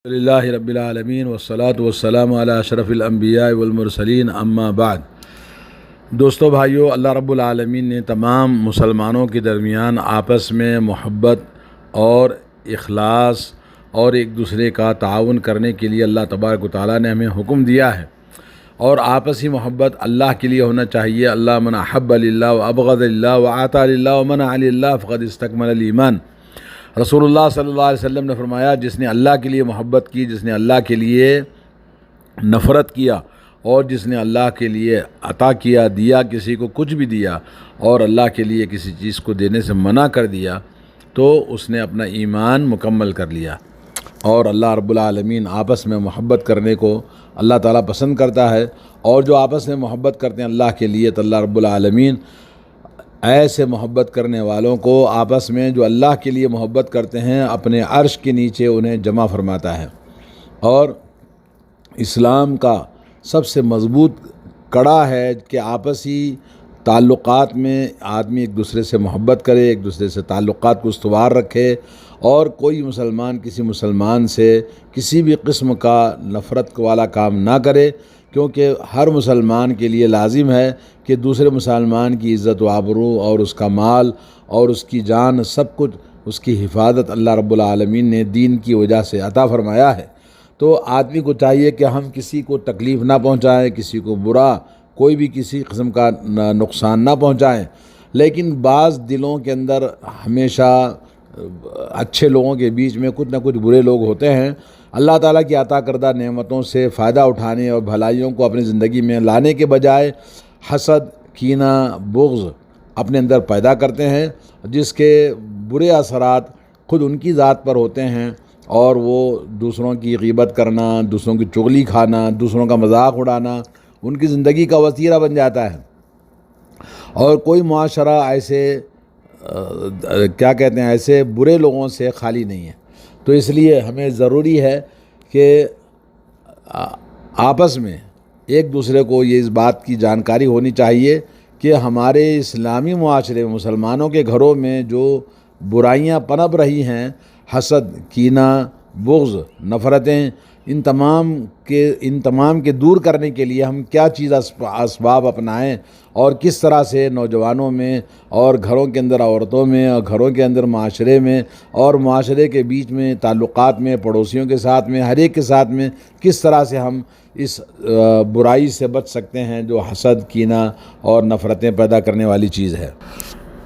للہ رب العالمین والصلاة والسلام علی اشرف الانبیاء والمرسلین اما بعد۔ دوستو بھائیو، اللہ رب العالمین نے تمام مسلمانوں کے درمیان آپس میں محبت اور اخلاص اور ایک دوسرے کا تعاون کرنے کے لیے اللہ تبارک و تعالیٰ نے ہمیں حکم دیا ہے، اور آپسی محبت اللہ کے لیے ہونا چاہیے۔ اللہ من احب للہ و ابغض للہ و اعطى للہ و منع للہ فقد استکمل الایمان۔ رسول اللہ صلی اللہ علیہ وسلم نے فرمایا، جس نے اللہ کے لیے محبت کی، جس نے اللہ کے لیے نفرت کیا، اور جس نے اللہ کے لیے عطا کیا، دیا، کسی کو کچھ بھی دیا اور اللہ کے لیے کسی چیز کو دینے سے منع کر دیا، تو اس نے اپنا ایمان مکمل کر لیا۔ اور اللہ رب العالمین آپس میں محبت کرنے کو اللہ تعالیٰ پسند کرتا ہے، اور جو آپس میں محبت کرتے ہیں اللہ کے لیے، تو اللہ رب العالمین ایسے محبت کرنے والوں کو آپس میں، جو اللہ کے لیے محبت کرتے ہیں، اپنے عرش کے نیچے انہیں جمع فرماتا ہے۔ اور اسلام کا سب سے مضبوط کڑا ہے کہ آپسی تعلقات میں آدمی ایک دوسرے سے محبت کرے، ایک دوسرے سے تعلقات کو استوار رکھے، اور کوئی مسلمان کسی مسلمان سے کسی بھی قسم کا نفرت والا کام نہ کرے، کیونکہ ہر مسلمان کے لیے لازم ہے کہ دوسرے مسلمان کی عزت و آبرو اور اس کا مال اور اس کی جان، سب کچھ اس کی حفاظت اللہ رب العالمین نے دین کی وجہ سے عطا فرمایا ہے۔ تو آدمی کو چاہیے کہ ہم کسی کو تکلیف نہ پہنچائیں، کسی کو برا کوئی بھی کسی قسم کا نقصان نہ پہنچائیں، لیکن بعض دلوں کے اندر ہمیشہ اچھے لوگوں کے بیچ میں کچھ نہ کچھ برے لوگ ہوتے ہیں۔ اللہ تعالیٰ کی عطا کردہ نعمتوں سے فائدہ اٹھانے اور بھلائیوں کو اپنی زندگی میں لانے کے بجائے حسد، کینہ، بغض اپنے اندر پیدا کرتے ہیں، جس کے برے اثرات خود ان کی ذات پر ہوتے ہیں، اور وہ دوسروں کی غیبت کرنا، دوسروں کی چغلی کھانا، دوسروں کا مذاق اڑانا ان کی زندگی کا وسیلہ بن جاتا ہے۔ اور کوئی معاشرہ ایسے ایسے برے لوگوں سے خالی نہیں ہے۔ تو اس لیے ہمیں ضروری ہے کہ آپس میں ایک دوسرے کو یہ اس بات کی جانکاری ہونی چاہیے کہ ہمارے اسلامی معاشرے میں، مسلمانوں کے گھروں میں جو برائیاں پنپ رہی ہیں، حسد، کینہ، بغض، نفرتیں، ان تمام کے دور کرنے کے لیے ہم کیا چیز اسباب اپنائیں، اور کس طرح سے نوجوانوں میں اور گھروں کے اندر عورتوں میں اور گھروں کے اندر معاشرے میں اور معاشرے کے بیچ میں تعلقات میں، پڑوسیوں کے ساتھ میں، ہر ایک کے ساتھ میں کس طرح سے ہم اس برائی سے بچ سکتے ہیں جو حسد، کینہ اور نفرتیں پیدا کرنے والی چیز ہے۔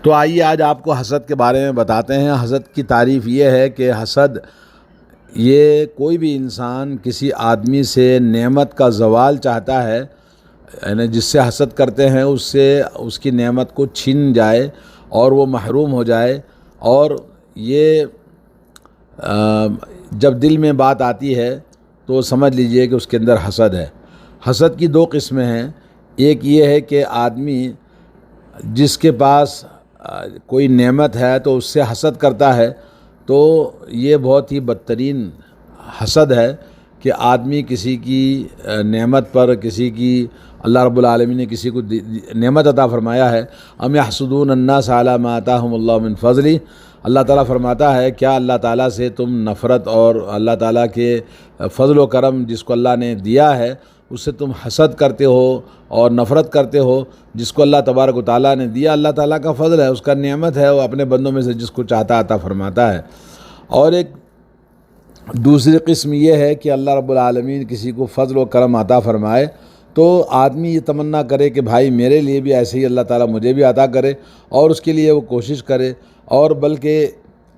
تو آئیے آج آپ کو حسد کے بارے میں بتاتے ہیں۔ حسد کی تعریف یہ ہے کہ حسد یہ کوئی بھی انسان کسی آدمی سے نعمت کا زوال چاہتا ہے، یعنی جس سے حسد کرتے ہیں اس سے اس کی نعمت کو چھین جائے اور وہ محروم ہو جائے۔ اور یہ جب دل میں بات آتی ہے تو سمجھ لیجئے کہ اس کے اندر حسد ہے۔ حسد کی دو قسمیں ہیں۔ ایک یہ ہے کہ آدمی جس کے پاس کوئی نعمت ہے تو اس سے حسد کرتا ہے، تو یہ بہت ہی بدترین حسد ہے کہ آدمی کسی کی نعمت پر، کسی کی اللہ رب العالمین نے کسی کو نعمت عطا فرمایا ہے، ام یحسدون الناس علی ما آتاہم اللہ من فضلہ۔ اللہ تعالیٰ فرماتا ہے، کیا اللہ تعالیٰ سے تم نفرت اور اللہ تعالیٰ کے فضل و کرم جس کو اللہ نے دیا ہے اس سے تم حسد کرتے ہو اور نفرت کرتے ہو، جس کو اللہ تبارک و تعالیٰ نے دیا؟ اللہ تعالیٰ کا فضل ہے، اس کا نعمت ہے، وہ اپنے بندوں میں سے جس کو چاہتا عطا فرماتا ہے۔ اور ایک دوسری قسم یہ ہے کہ اللہ رب العالمین کسی کو فضل و کرم عطا فرمائے تو آدمی یہ تمنا کرے کہ بھائی میرے لیے بھی ایسے ہی اللہ تعالیٰ مجھے بھی عطا کرے، اور اس کے لیے وہ کوشش کرے، اور بلکہ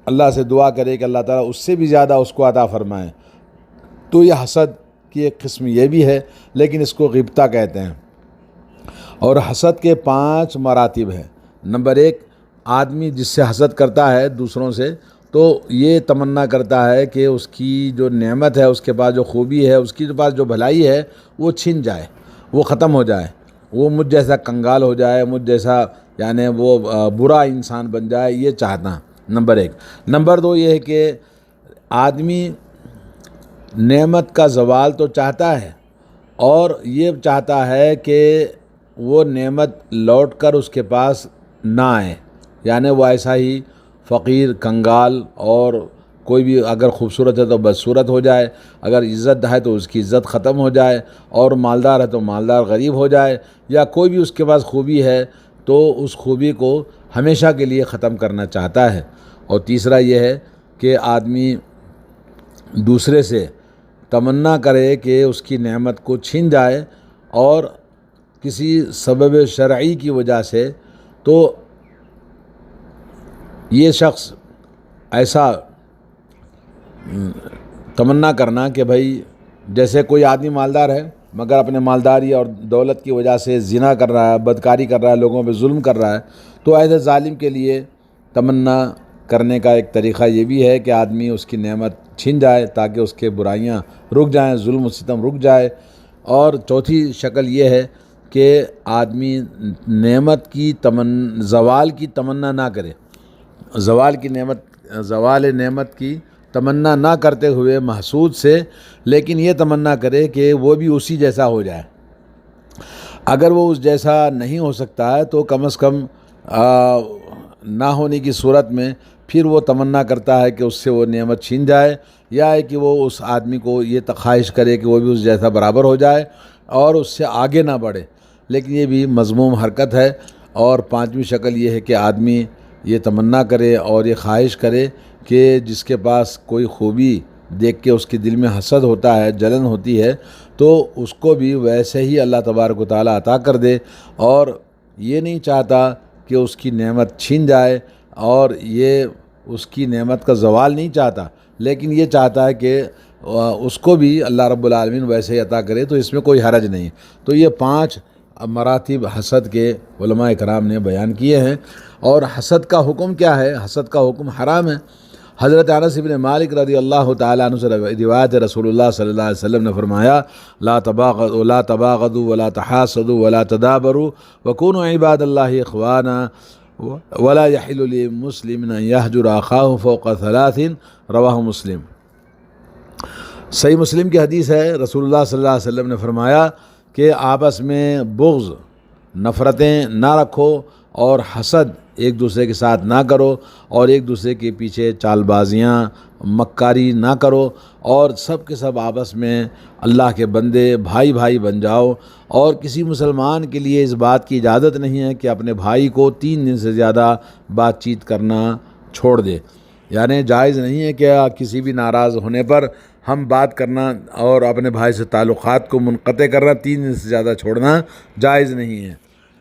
اللہ سے دعا کرے کہ اللہ تعالیٰ اس سے بھی زیادہ اس کو عطا فرمائے۔ تو یہ حسد کی ایک قسم یہ بھی ہے، لیکن اس کو غبطہ کہتے ہیں۔ اور حسد کے 5 مراتب ہیں۔ نمبر 1، آدمی جس سے حسد کرتا ہے دوسروں سے، تو یہ تمنا کرتا ہے کہ اس کی جو نعمت ہے، اس کے پاس جو خوبی ہے، اس کی پاس جو بھلائی ہے، وہ چھن جائے، وہ ختم ہو جائے، وہ مجھ جیسا کنگال ہو جائے، مجھ جیسا یعنی وہ برا انسان بن جائے، یہ چاہتا۔ نمبر 1۔ نمبر 2 یہ ہے کہ آدمی نعمت کا زوال تو چاہتا ہے، اور یہ چاہتا ہے کہ وہ نعمت لوٹ کر اس کے پاس نہ آئے، یعنی وہ ایسا ہی فقیر، کنگال اور کوئی بھی اگر خوبصورت ہے تو بدصورت ہو جائے، اگر عزت ہے تو اس کی عزت ختم ہو جائے، اور مالدار ہے تو مالدار غریب ہو جائے، یا کوئی بھی اس کے پاس خوبی ہے تو اس خوبی کو ہمیشہ کے لیے ختم کرنا چاہتا ہے۔ اور تیسرا یہ ہے کہ آدمی دوسرے سے تمنا کرے کہ اس کی نعمت کو چھین جائے، اور کسی سبب شرعی کی وجہ سے، تو یہ شخص ایسا تمنا کرنا کہ بھائی جیسے کوئی آدمی مالدار ہے مگر اپنے مالداری اور دولت کی وجہ سے زنا کر رہا ہے، بدکاری کر رہا ہے، لوگوں پہ ظلم کر رہا ہے، تو ایسے ظالم کے لیے تمنا کرنے کا ایک طریقہ یہ بھی ہے کہ آدمی اس کی نعمت چھن جائے تاکہ اس کے برائیاں رک جائیں، ظلم و ستم رک جائے۔ اور چوتھی شکل یہ ہے کہ آدمی نعمت کی زوال کی تمنا نہ کرے، زوال نعمت کی تمنا نہ کرتے ہوئے محسود سے، لیکن یہ تمنا کرے کہ وہ بھی اسی جیسا ہو جائے۔ اگر وہ اس جیسا نہیں ہو سکتا ہے تو کم از کم نہ ہونے کی صورت میں پھر وہ تمنا کرتا ہے کہ اس سے وہ نعمت چھین جائے، یا ہے کہ وہ اس آدمی کو یہ خواہش کرے کہ وہ بھی اس جیسا برابر ہو جائے اور اس سے آگے نہ بڑھے، لیکن یہ بھی مذموم حرکت ہے۔ اور پانچویں شکل یہ ہے کہ آدمی یہ تمنا کرے اور یہ خواہش کرے کہ جس کے پاس کوئی خوبی دیکھ کے اس کے دل میں حسد ہوتا ہے، جلن ہوتی ہے، تو اس کو بھی ویسے ہی اللہ تبارک و تعالیٰ عطا کر دے، اور یہ نہیں چاہتا کہ اس کی نعمت چھین جائے، اور یہ اس کی نعمت کا زوال نہیں چاہتا، لیکن یہ چاہتا ہے کہ اس کو بھی اللہ رب العالمین ویسے ہی عطا کرے، تو اس میں کوئی حرج نہیں۔ تو یہ 5 مراتب حسد کے علماء کرام نے بیان کیے ہیں۔ اور حسد کا حکم کیا ہے؟ حسد کا حکم حرام ہے۔ حضرت انس بن مالک رضی اللہ تعالیٰ عنہ سے روایت ہے، رسول اللہ صلی اللہ علیہ وسلم نے فرمایا: لا تباغضوا ولا تحاسدوا ولا تدابروا وكونوا عباد اللہ اخوانا ولا يحل لمسلم ان يهجر اخاه فوق 3 رواہ مسلم۔ صحیح مسلم کی حدیث ہے، رسول اللہ صلی اللہ علیہ وسلم نے فرمایا کہ آپس میں بغض، نفرتیں نہ رکھو، اور حسد ایک دوسرے کے ساتھ نہ کرو، اور ایک دوسرے کے پیچھے چال بازیاں، مکاری نہ کرو، اور سب کے سب آپس میں اللہ کے بندے بھائی بھائی بن جاؤ۔ اور کسی مسلمان کے لیے اس بات کی اجازت نہیں ہے کہ اپنے بھائی کو 3 دن سے زیادہ بات چیت کرنا چھوڑ دے، یعنی جائز نہیں ہے کہ کسی بھی ناراض ہونے پر ہم بات کرنا اور اپنے بھائی سے تعلقات کو منقطع کرنا، 3 دن سے زیادہ چھوڑنا جائز نہیں ہے۔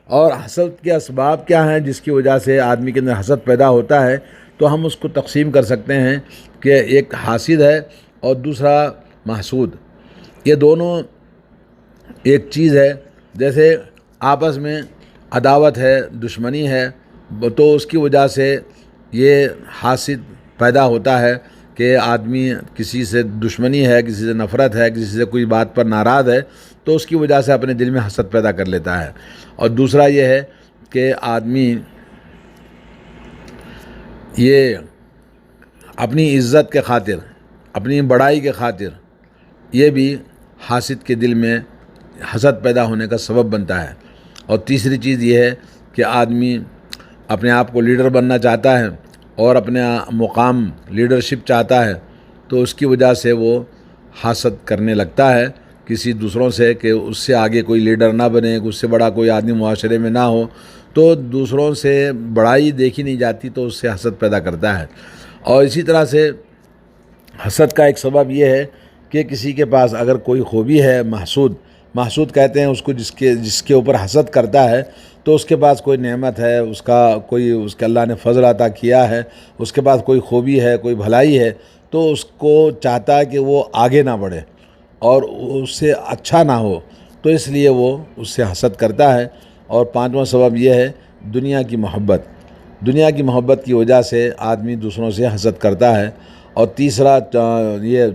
اور حسد کے اسباب کیا ہیں جس کی وجہ سے آدمی کے اندر حسد پیدا ہوتا ہے؟ تو ہم اس کو تقسیم کر سکتے ہیں کہ ایک حاسد ہے اور دوسرا محسود۔ یہ دونوں ایک چیز ہے، جیسے آپس میں عداوت ہے، دشمنی ہے، تو اس کی وجہ سے یہ حاسد پیدا ہوتا ہے کہ آدمی کسی سے دشمنی ہے، کسی سے نفرت ہے، کسی سے کوئی بات پر ناراض ہے، تو اس کی وجہ سے اپنے دل میں حسد پیدا کر لیتا ہے۔ اور دوسرا یہ ہے کہ آدمی یہ اپنی عزت کے خاطر، اپنی بڑائی کے خاطر، یہ بھی حاسد کے دل میں حسد پیدا ہونے کا سبب بنتا ہے۔ اور تیسری چیز یہ ہے کہ آدمی اپنے آپ کو لیڈر بننا چاہتا ہے اور اپنا مقام لیڈرشپ چاہتا ہے، تو اس کی وجہ سے وہ حسد کرنے لگتا ہے کسی دوسروں سے کہ اس سے آگے کوئی لیڈر نہ بنے، اس سے بڑا کوئی آدمی معاشرے میں نہ ہو، تو دوسروں سے بڑائی دیکھی نہیں جاتی تو اس سے حسد پیدا کرتا ہے۔ اور اسی طرح سے حسد کا ایک سبب یہ ہے کہ کسی کے پاس اگر کوئی خوبی ہے، محسود کہتے ہیں اس کو جس کے اوپر حسد کرتا ہے، تو اس کے پاس کوئی نعمت ہے، اس کے اللہ نے فضل عطا کیا ہے، اس کے پاس کوئی خوبی ہے، کوئی بھلائی ہے، تو اس کو چاہتا ہے کہ وہ آگے نہ بڑھے اور اس سے اچھا نہ ہو، تو اس لیے وہ اس سے حسد کرتا ہے۔ اور 5واں سبب یہ ہے دنیا کی محبت کی وجہ سے آدمی دوسروں سے حسد کرتا ہے۔ اور تیسرا یہ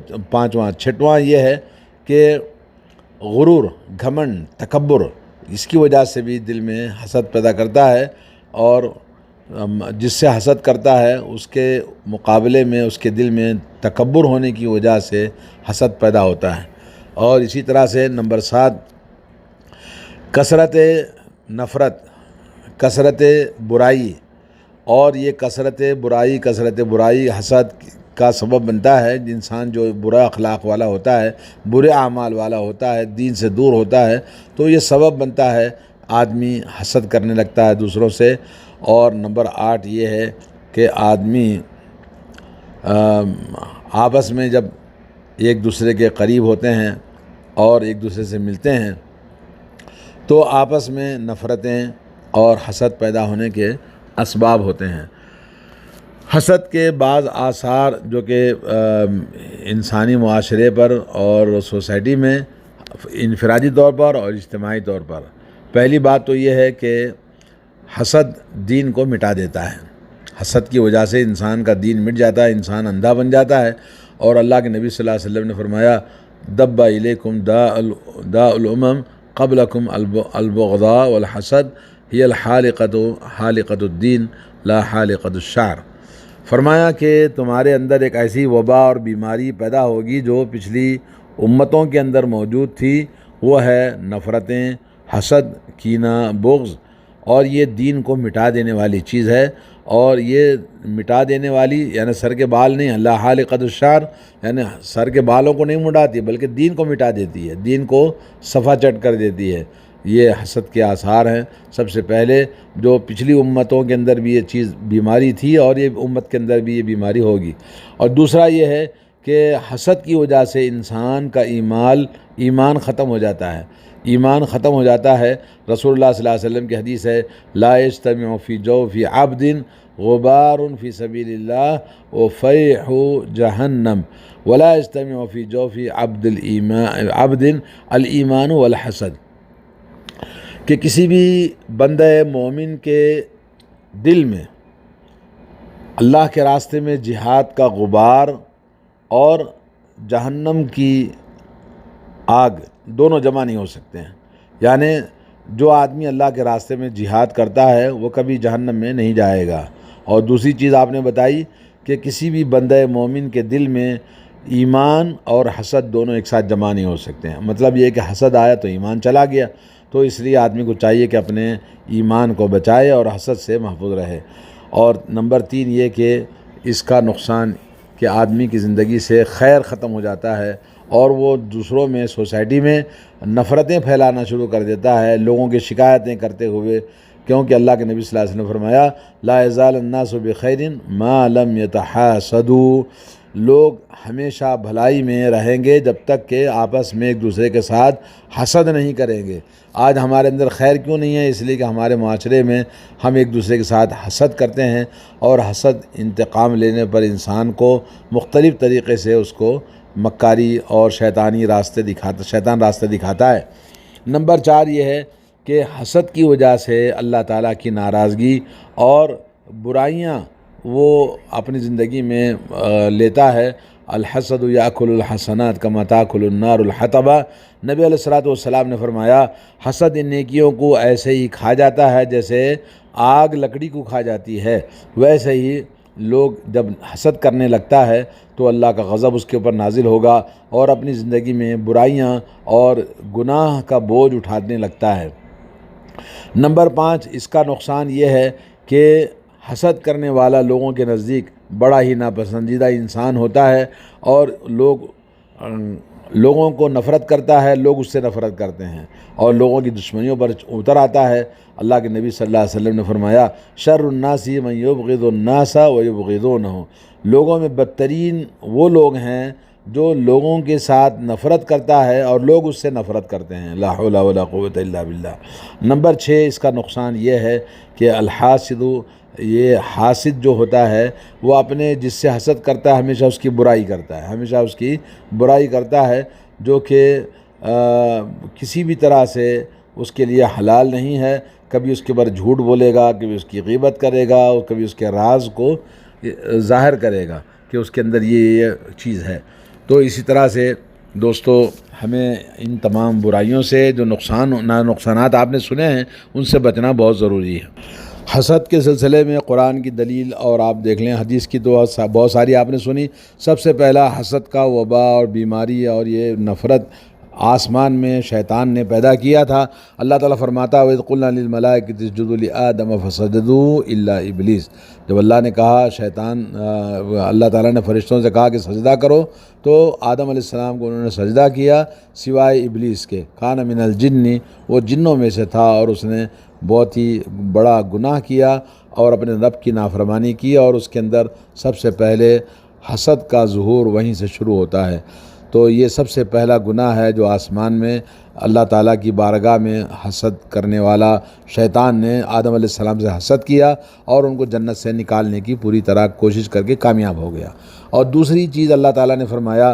6واں یہ ہے کہ غرور، گھمنڈ، تکبر، اس کی وجہ سے بھی دل میں حسد پیدا کرتا ہے، اور جس سے حسد کرتا ہے اس کے مقابلے میں اس کے دل میں تکبر ہونے کی وجہ سے حسد پیدا ہوتا ہے۔ اور اسی طرح سے نمبر 7، کثرت نفرت، کثرت برائی، اور یہ کثرت برائی حسد کا سبب بنتا ہے. انسان جو برا اخلاق والا ہوتا ہے, برے اعمال والا ہوتا ہے, دین سے دور ہوتا ہے, تو یہ سبب بنتا ہے آدمی حسد کرنے لگتا ہے دوسروں سے. اور نمبر 8 یہ ہے کہ آدمی آپس میں جب ایک دوسرے کے قریب ہوتے ہیں اور ایک دوسرے سے ملتے ہیں تو آپس میں نفرتیں اور حسد پیدا ہونے کے اسباب ہوتے ہیں. حسد کے بعض آثار جو کہ انسانی معاشرے پر اور سوسائٹی میں انفرادی طور پر اور اجتماعی طور پر، پہلی بات تو یہ ہے کہ حسد دین کو مٹا دیتا ہے. حسد کی وجہ سے انسان کا دین مٹ جاتا ہے، انسان اندھا بن جاتا ہے. اور اللہ کے نبی صلی اللہ علیہ وسلم نے فرمایا دب الیکم داء الامم قبلکم البغضاء والحسد ہی حالقۃ الدین لا حالقۃ الشعر. فرمایا کہ تمہارے اندر ایک ایسی وبا اور بیماری پیدا ہوگی جو پچھلی امتوں کے اندر موجود تھی، وہ ہے نفرتیں، حسد، کینہ، بغض. اور یہ دین کو مٹا دینے والی چیز ہے. اور یہ مٹا دینے والی یعنی سر کے بال نہیں، اللہ حالقۃ الشعر یعنی سر کے بالوں کو نہیں مٹاتی بلکہ دین کو مٹا دیتی ہے، دین کو صفا چٹ کر دیتی ہے. یہ حسد کے آثار ہیں. سب سے پہلے جو پچھلی امتوں کے اندر بھی یہ چیز بیماری تھی اور یہ امت کے اندر بھی یہ بیماری ہوگی. اور دوسرا یہ ہے کہ حسد کی وجہ سے انسان کا ایمان ختم ہو جاتا ہے. ایمان ختم ہو جاتا ہے. رسول اللہ صلی اللہ علیہ وسلم کی حدیث ہے لا یجتمع فی جوف عبد غبار فی سبیل اللہ وفیح جہنم ولا یجتمع فی جوف عبد الایمان والحسد. کہ کسی بھی بندہ مومن کے دل میں اللہ کے راستے میں جہاد کا غبار اور جہنم کی آگ دونوں جمع نہیں ہو سکتے ہیں. یعنی جو آدمی اللہ کے راستے میں جہاد کرتا ہے وہ کبھی جہنم میں نہیں جائے گا. اور دوسری چیز آپ نے بتائی کہ کسی بھی بندہ مومن کے دل میں ایمان اور حسد دونوں ایک ساتھ جمع نہیں ہو سکتے ہیں. مطلب یہ کہ حسد آیا تو ایمان چلا گیا. تو اس لیے آدمی کو چاہیے کہ اپنے ایمان کو بچائے اور حسد سے محفوظ رہے. اور نمبر 3 یہ کہ اس کا نقصان کہ آدمی کی زندگی سے خیر ختم ہو جاتا ہے اور وہ دوسروں میں سوسائٹی میں نفرتیں پھیلانا شروع کر دیتا ہے، لوگوں کی شکایتیں کرتے ہوئے. کیونکہ اللہ کے نبی صلی اللہ علیہ وسلم نے فرمایا لا یزال الناس بخیر ما لم یتحاسدوا. لوگ ہمیشہ بھلائی میں رہیں گے جب تک کہ آپس میں ایک دوسرے کے ساتھ حسد نہیں کریں گے. آج ہمارے اندر خیر کیوں نہیں ہے؟ اس لیے کہ ہمارے معاشرے میں ہم ایک دوسرے کے ساتھ حسد کرتے ہیں. اور حسد انتقام لینے پر انسان کو مختلف طریقے سے اس کو مکاری اور شیطان راستے دکھاتا ہے. نمبر 4 یہ ہے کہ حسد کی وجہ سے اللہ تعالیٰ کی ناراضگی اور برائیاں وہ اپنی زندگی میں لیتا ہے. الحسد یاکل الحسنات کما تاکل النار الحطب. نبی علیہ الصلوۃ والسلام نے فرمایا حسد ان نیکیوں کو ایسے ہی کھا جاتا ہے جیسے آگ لکڑی کو کھا جاتی ہے. ویسے ہی لوگ جب حسد کرنے لگتا ہے تو اللہ کا غضب اس کے اوپر نازل ہوگا اور اپنی زندگی میں برائیاں اور گناہ کا بوجھ اٹھانے لگتا ہے. نمبر 5 اس کا نقصان یہ ہے کہ حسد کرنے والا لوگوں کے نزدیک بڑا ہی ناپسندیدہ انسان ہوتا ہے اور لوگوں کو نفرت کرتا ہے، لوگ اس سے نفرت کرتے ہیں اور لوگوں کی دشمنیوں پر اتر آتا ہے. اللہ کے نبی صلی اللہ علیہ وسلم نے فرمایا شر الناس من یبغض الناس ویبغضونہ. لوگوں میں بدترین وہ لوگ ہیں جو لوگوں کے ساتھ نفرت کرتا ہے اور لوگ اس سے نفرت کرتے ہیں. لا حول ولا قوت الا باللہ. نمبر 6 اس کا نقصان یہ ہے کہ الحاسد، یہ حاسد جو ہوتا ہے وہ اپنے جس سے حسد کرتا ہے ہمیشہ اس کی برائی کرتا ہے، جو کہ کسی بھی طرح سے اس کے لیے حلال نہیں ہے. کبھی اس کے اوپر جھوٹ بولے گا، کبھی اس کی غیبت کرے گا اور کبھی اس کے راز کو ظاہر کرے گا کہ اس کے اندر یہ چیز ہے. تو اسی طرح سے دوستو ہمیں ان تمام برائیوں سے جو نقصانات آپ نے سنے ہیں ان سے بچنا بہت ضروری ہے. حسد کے سلسلے میں قرآن کی دلیل اور آپ دیکھ لیں حدیث کی تو بہت ساری آپ نے سنی. سب سے پہلا حسد کا وبا اور بیماری اور یہ نفرت آسمان میں شیطان نے پیدا کیا تھا۔ اللہ تعالیٰ فرماتا وَإِذْ قُلْنَا لِلْمَلَائِكَةِ اسْجُدُوا لِآدَمَ فَسَجَدُوا إِلَّا إِبْلِيسَ، جب اللہ نے کہا اللہ تعالیٰ نے فرشتوں سے کہا کہ سجدہ کرو تو آدم علیہ السلام کو انہوں نے سجدہ کیا سوائے ابلیس کے، کان من الجن، وہ جنوں میں سے تھا اور اس نے بہت ہی بڑا گناہ کیا اور اپنے رب کی نافرمانی کی، اور اس کے اندر سب سے پہلے حسد کا ظہور وہیں سے شروع ہوتا ہے۔ تو یہ سب سے پہلا گناہ ہے جو آسمان میں اللہ تعالیٰ کی بارگاہ میں حسد کرنے والا شیطان نے آدم علیہ السلام سے حسد کیا اور ان کو جنت سے نکالنے کی پوری طرح کوشش کر کے کامیاب ہو گیا۔ اور دوسری چیز اللہ تعالیٰ نے فرمایا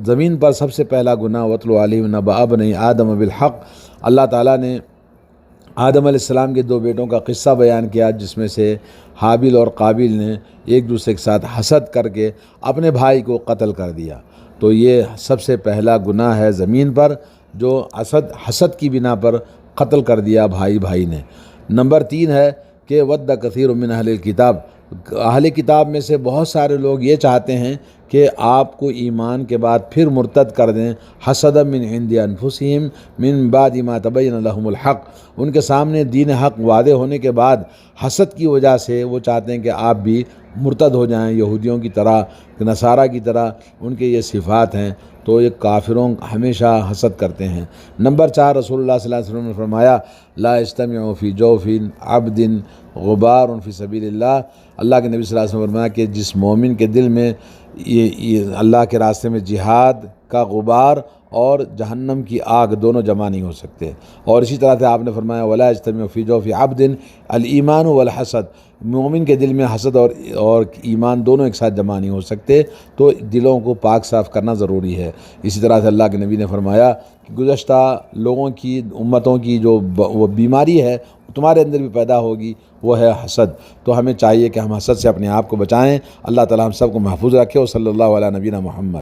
زمین پر سب سے پہلا گناہ وَاتْلُ عَلَيْهِمْ نَبَأَ ابْنَيْ آدَمَ بِالْحَقِّ، اللہ تعالیٰ نے آدم علیہ السلام کے 2 بیٹوں کا قصہ بیان کیا جس میں سے حابیل اور قابیل نے ایک دوسرے کے ساتھ حسد کر کے اپنے بھائی کو قتل کر دیا۔ تو یہ سب سے پہلا گناہ ہے زمین پر جو حسد کی بنا پر قتل کر دیا بھائی نے۔ نمبر 3 ہے کہ وَدَّ كَثِيرٌ مِّنْ أَهْلِ الْكِتَابِ، اہل کتاب میں سے بہت سارے لوگ یہ چاہتے ہیں کہ آپ کو ایمان کے بعد پھر مرتد کر دیں، حسدا من عند انفسہم من بعد ما تبین لہم الحق، ان کے سامنے دین حق واضح ہونے کے بعد حسد کی وجہ سے وہ چاہتے ہیں کہ آپ بھی مرتد ہو جائیں یہودیوں کی طرح، نصارہ کی طرح، ان کے یہ صفات ہیں۔ تو یہ کافروں ہمیشہ حسد کرتے ہیں۔ نمبر 4 رسول اللہ صلی اللہ علیہ وسلم نے فرمایا لا یجتمع فی جوف عبد غبار فی سبیل اللہ، اللہ کے نبی صلی اللہ علیہ وسلم نے فرمایا کہ جس مومن کے دل میں یہ اللہ کے راستے میں جہاد کا غبار اور جہنم کی آگ دونوں جمع نہیں ہو سکتے۔ اور اسی طرح سے آپ نے فرمایا ولا یجتمع فی جوف عبد الایمان والحسد، مومن کے دل میں حسد اور ایمان دونوں ایک ساتھ جمع نہیں ہو سکتے، تو دلوں کو پاک صاف کرنا ضروری ہے۔ اسی طرح سے اللہ کے نبی نے فرمایا کہ گزشتہ لوگوں کی امتوں کی جو وہ بیماری ہے تمہارے اندر بھی پیدا ہوگی، وہ ہے حسد۔ تو ہمیں چاہیے کہ ہم حسد سے اپنے آپ کو بچائیں۔ اللہ تعالی ہم سب کو محفوظ رکھے۔ اور صلی اللہ علیہ نبینا محمد۔